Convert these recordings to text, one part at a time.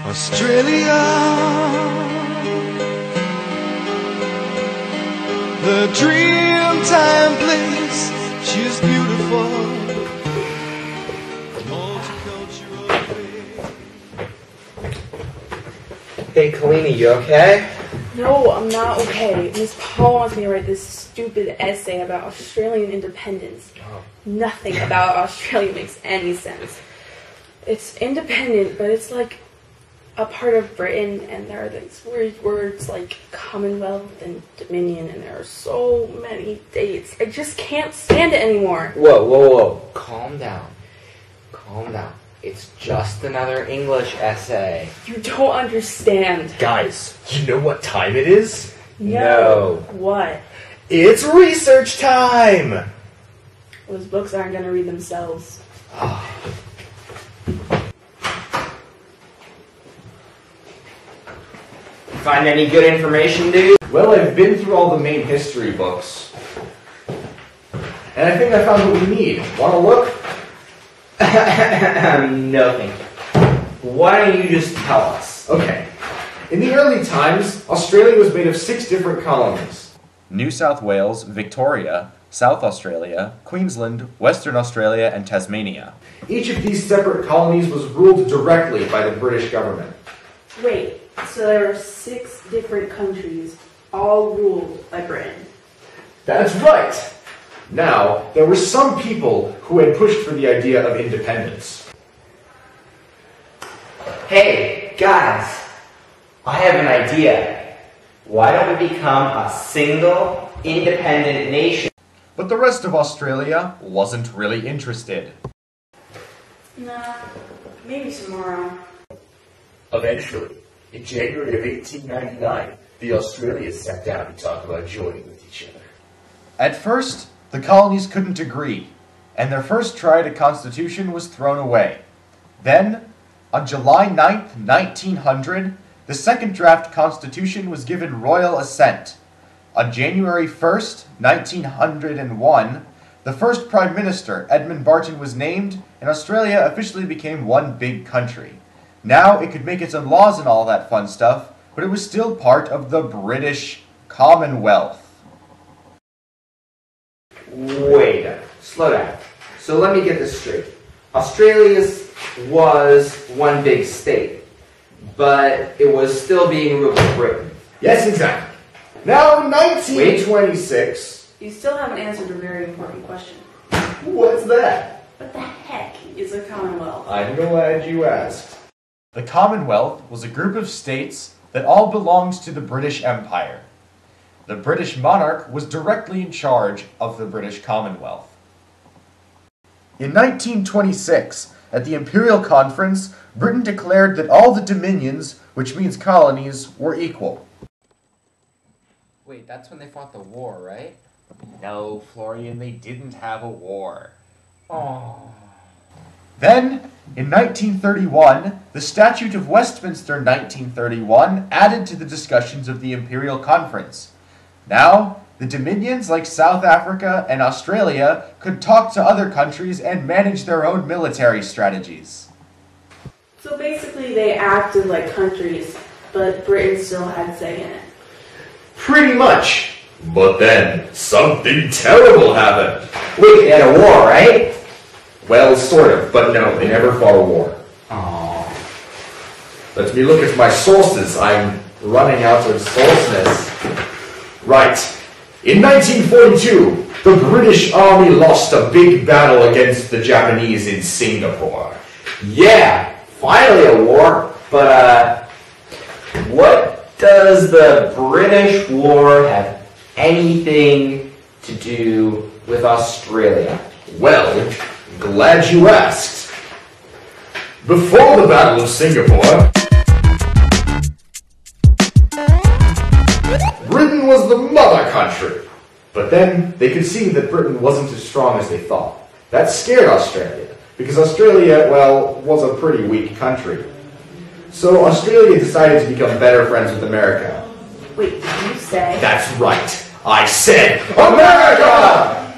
Australia, the dreamtime place. She's beautiful. Hey, Kalini, you okay? No, I'm not okay. Miss Paul wants me to write this stupid essay about Australian independence. Oh. Nothing about Australia makes any sense. It's independent, but it's like a part of Britain, and there are these weird words like Commonwealth and Dominion, and there are so many dates. I just can't stand it anymore. Whoa, whoa, whoa. Calm down. Calm down. It's just another English essay. You don't understand. Guys, you know what time it is? No. What? It's research time! Those books aren't going to read themselves. Find any good information, dude? Well, I've been through all the main history books. And I think I found what we need. Want to look? No, thank you. Why don't you just tell us? Okay. In the early times, Australia was made of 6 different colonies. New South Wales, Victoria, South Australia, Queensland, Western Australia, and Tasmania. Each of these separate colonies was ruled directly by the British government. Wait, so there are 6 different countries, all ruled by Britain. That's right! Now, there were some people who had pushed for the idea of independence. Hey, guys, I have an idea. Why don't we become a single, independent nation? But the rest of Australia wasn't really interested. Nah, maybe tomorrow. Eventually, in January of 1899, the Australians sat down to talk about joining with each other. At first, the colonies couldn't agree, and their first try at a constitution was thrown away. Then, on July 9th, 1900, the second draft constitution was given royal assent. On January 1st, 1901, the first Prime Minister, Edmund Barton, was named, and Australia officially became one big country. Now it could make its own laws and all that fun stuff, but it was still part of the British Commonwealth. Wait a minute. Slow down. So let me get this straight. Australia was one big state, but it was still being ruled by Britain. Yes, exactly. Now, in 1926... You still haven't answered a very important question. What's that? What the heck is a Commonwealth? I'm glad you asked. The Commonwealth was a group of states that all belonged to the British Empire. The British monarch was directly in charge of the British Commonwealth. In 1926, at the Imperial Conference, Britain declared that all the dominions, which means colonies, were equal. Wait, that's when they fought the war, right? No, Florian, they didn't have a war. Oh. Then, in 1931, the Statute of Westminster 1931 added to the discussions of the Imperial Conference. Now, the dominions like South Africa and Australia could talk to other countries and manage their own military strategies. So basically they acted like countries, but Britain still had say in it. Pretty much. But then, something terrible happened. Wait, they had a war, right? Well, sort of, but no, they never fought a war. Oh. Let me look at my sources. I'm running out of sources. Right. In 1942, the British Army lost a big battle against the Japanese in Singapore. Yeah, finally a war, but what does the British War have anything to do with Australia? Well, glad you asked. Before the Battle of Singapore, Britain was the mother country. But then they could see that Britain wasn't as strong as they thought. That scared Australia, because Australia, well, was a pretty weak country. So Australia decided to become better friends with America. Wait, did you say? That's right. I said America!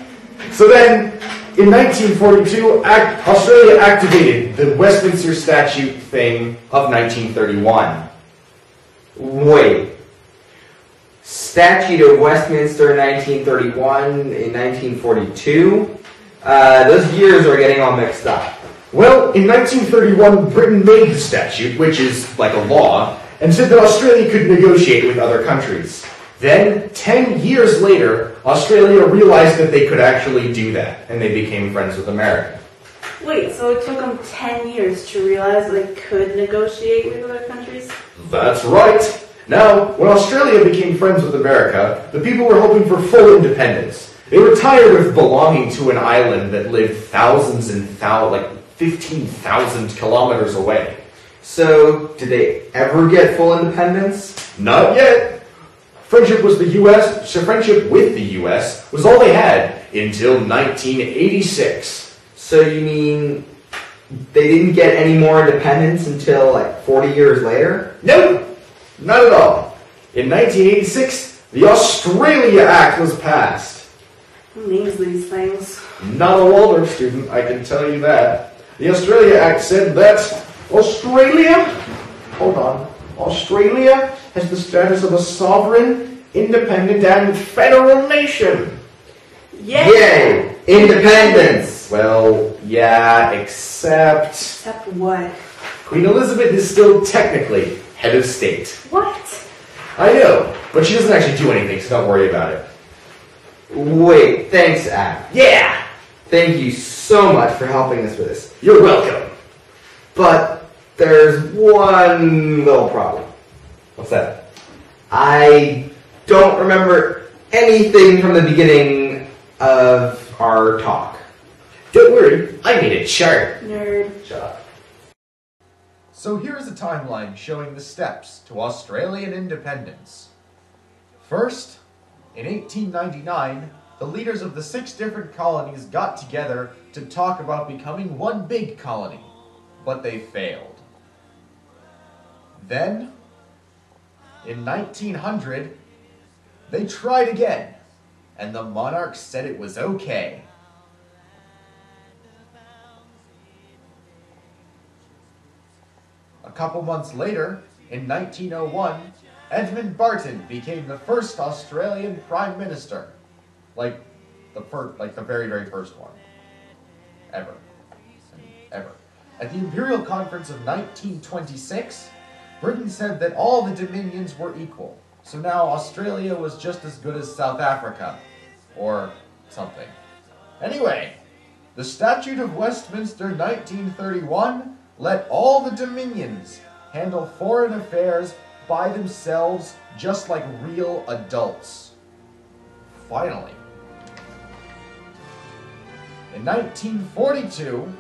So then, In 1942, Australia activated the Westminster Statute thing of 1931. Wait. Statute of Westminster in 1931, in 1942? Those years are getting all mixed up. Well, in 1931, Britain made the statute, which is like a law, and said that Australia could negotiate with other countries. Then, 10 years later, Australia realized that they could actually do that, and they became friends with America. Wait, so it took them 10 years to realize they could negotiate with other countries? That's right. Now, when Australia became friends with America, the people were hoping for full independence. They were tired of belonging to an island that lived thousands and like 15,000 kilometers away. So, did they ever get full independence? Not yet. Friendship with the U.S. was all they had until 1986. So you mean they didn't get any more independence until like 40 years later? Nope, not at all. In 1986, the Australia Act was passed. Who names these things? Not a Waldorf student, I can tell you that. The Australia Act said that Australia has the status of a sovereign, independent, and federal nation. Yay! Yay! Independence! Well, yeah, except Except what? Queen Elizabeth is still technically head of state. What? I know, but she doesn't actually do anything, so don't worry about it. Wait, thanks, Ab. Yeah! Thank you so much for helping us with this. You're welcome. But there's one little problem. What's that? I don't remember anything from the beginning of our talk. Don't worry, I made a chart. Nerd. Shut up. So here's a timeline showing the steps to Australian independence. First, in 1899, the leaders of the 6 different colonies got together to talk about becoming one big colony, but they failed. Then, in 1900, they tried again, and the monarch said it was okay. A couple months later, in 1901, Edmund Barton became the first Australian Prime Minister. Like the very, very first one. Ever. At the Imperial Conference of 1926, Britain said that all the dominions were equal. So now Australia was just as good as South Africa. Or something. Anyway, the Statute of Westminster 1931 let all the dominions handle foreign affairs by themselves, just like real adults. Finally. In 1942,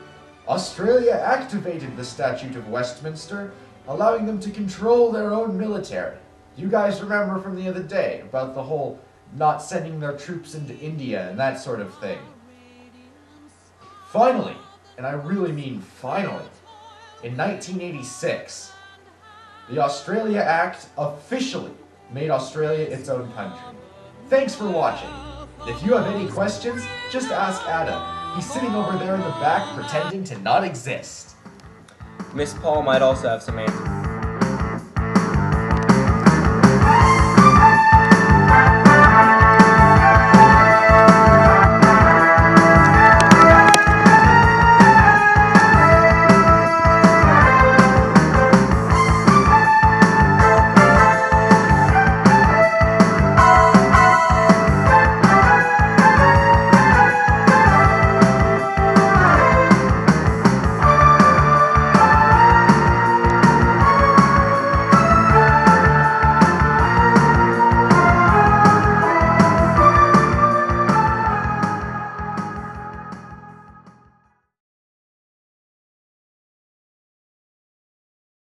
Australia activated the Statute of Westminster, allowing them to control their own military. You guys remember from the other day about the whole not sending their troops into India and that sort of thing. Finally, and I really mean finally, in 1986, the Australia Act officially made Australia its own country. Thanks for watching. If you have any questions, just ask Adam. He's sitting over there in the back pretending to not exist. Miss Paul might also have some answers.